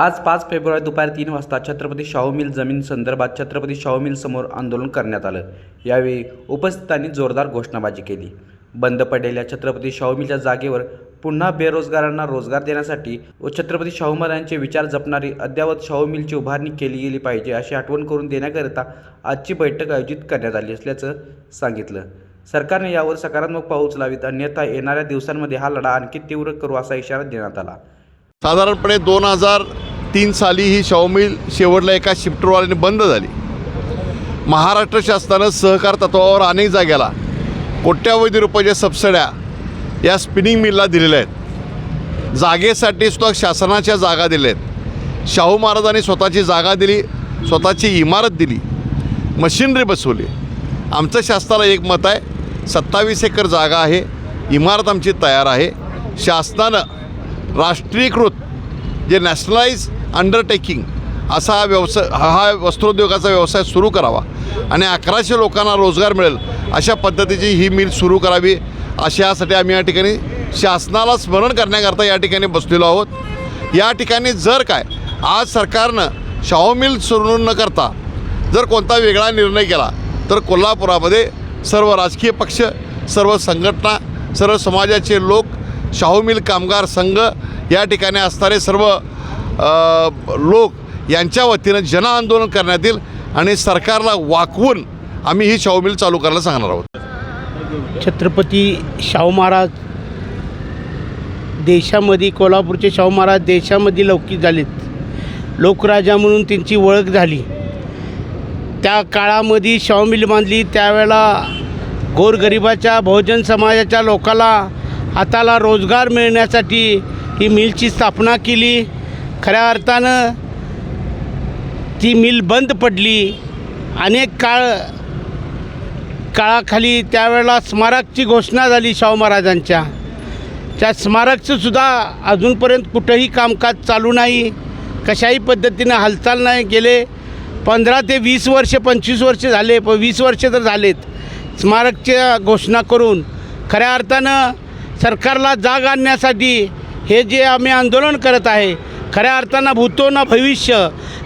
आज 5 फेब्रुवारी दुपारी 3 वाजता छत्रपती शाहू मिल जमीन संदर्भात छत्रपती शाहू मिल समोर आंदोलन करण्यात आलं। यावेळी उपस्थितांनी जोरदार घोषणाबाजी केली। बंद पडलेल्या छत्रपती शाहू मिलच्या जागेवर पुन्हा बेरोजगारांना रोजगार देण्यासाठी व छत्रपती शाहू महाराजांचे विचार जपणारी अद्ययावत शाहू मिलची उभारणी केली गेली पाहिजे अशी आठवण करून देण्याकरिता आजची बैठक आयोजित करण्यात आली असल्याचं सांगितलं। सरकारने यावर सकारात्मक पाऊल उचलावीत, अन्यथा येणाऱ्या दिवसांमध्ये हा लढा आणखी तीव्र करू असा इशारा देण्यात आला। साधारणपणे 2003 साली ही शाहू मिल शेवटला एका शिफ्टरवाल्याने बंद झाली। महाराष्ट्र शासनानं सहकार तत्वावर अनेक जागेला कोट्यावधी रुपयाच्या सबसिड्या या स्पिनिंग मिलला दिलेल्या आहेत। जागेसाठी सुद्धा शासनाच्या जागा दिल्या आहेत। शाहू महाराजांनी स्वतःची जागा दिली, स्वतःची इमारत दिली, मशिनरी बसवली। आमचं शासनाला एक मत आहे, 27 एकर जागा आहे, इमारत आमची तयार आहे। शासनानं राष्ट्रीयकृत जे नॅशनलाइज अंडरटेकिंग असा हा वस्त्रोद्योगाचा व्यवसाय सुरू करावा आणि 1100 लोकांना रोजगार मिळेल अशा पद्धतीची ही मिल सुरू करावी, अशासाठी आम्ही या ठिकाणी शासनाला स्मरण करण्याकरता या ठिकाणी बसलेलो आहोत। या ठिकाणी जर काय आज सरकारनं शाहू मिल सुरू न करता जर कोणता वेगळा निर्णय केला तर कोल्हापुरामध्ये सर्व राजकीय पक्ष, सर्व संघटना, सर्व समाजाचे लोक, शाहू मिल कामगार संघ या ठिकाणी असणारे सर्व लोक यांच्या वतीनं जनआंदोलन करण्यात येईल आणि सरकारला वाकवून आम्ही ही शाहू मिल चालू करायला सांगणार आहोत। छत्रपती शाहू महाराज देशामध्ये, कोल्हापूरचे शाहू महाराज देशामध्ये लौकिक झालेत। लोकराजा म्हणून त्यांची ओळख झाली। त्या काळामध्ये शाहू मिल बांधली, त्यावेळेला गोरगरिबाच्या, बहुजन समाजाच्या लोकाला हाताला रोजगार मिळण्यासाठी ही मिलची स्थापना केली। खऱ्या अर्थानं ती मिल बंद पडली। अनेक काळाखाली त्यावेळेला स्मारकची घोषणा झाली शाहू महाराजांच्या। त्या स्मारकचं सुद्धा अजूनपर्यंत कुठंही कामकाज चालू नाही, कशाही पद्धतीनं हालचाल नाही। गेले 15 ते 20 वर्ष, 25 वर्ष झाले, 20 वर्ष तर झालेत स्मारकच्या घोषणा करून। खऱ्या अर्थानं सरकारला जाग आणण्यासाठी हे जे आम्ही आंदोलन करत आहे, खऱ्या अर्थानं भूतो न भविष्य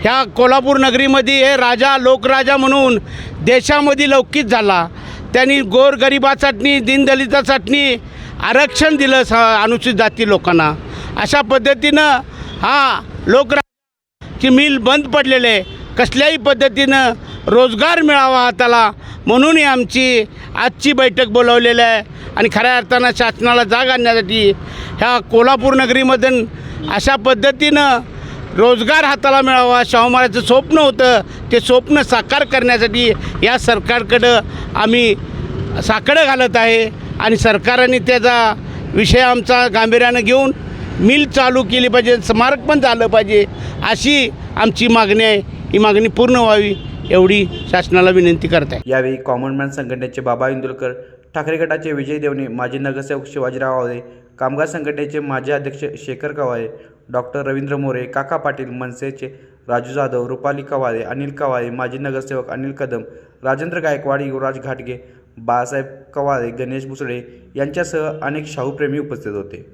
ह्या कोल्हापूर नगरीमध्ये हे राजा, लोकराजा म्हणून देशामध्ये लौकिक झाला। त्यांनी गोरगरिबासाठी, दीनदलितासाठी आरक्षण दिलं अनुसूचित जाती लोकांना। अशा पद्धतीनं हा लोकराजाची मिल बंद पडलेले आहे। कसल्याही पद्धतीनं रोजगार मिळावा हाताला म्हणून आमची आजची बैठक बोलवलेली आहे आणि खऱ्या अर्थानं शासनाला जाग आणण्यासाठी ह्या कोल्हापूर नगरीमधून अशा पद्धतीनं रोजगार हाताला मिळावा, शाहू महाराजांचं स्वप्न होतं, ते स्वप्न साकार करण्यासाठी या सरकारकडं आम्ही साकडं घालत आहे आणि सरकारने त्याचा विषय आमचा गांभीर्यानं घेऊन मिल चालू केली पाहिजे, स्मारक पण झालं पाहिजे अशी आमची मागणी आहे। ही मागणी पूर्ण व्हावी एवढी शासनाला विनंती करत आहे। यावेळी कॉमन मॅन संघटनेचे बाबा इंदुलकर, ठाकरे गटाचे विजय देवणे, माजी नगरसेवक शिवाजीराव आवळे, कामगार संघटनेचे माजी अध्यक्ष शेखर कवाळे, डॉक्टर रवींद्र मोरे, काका पाटील, मनसेचे राजू जाधव, रुपाली कवाळे, अनिल कवाळे, माजी नगरसेवक अनिल कदम, राजेंद्र गायकवाड, युवराज घाटगे, बाळासाहेब कवाळे, गणेश भुसडे यांच्यासह अनेक शाहूप्रेमी उपस्थित होते।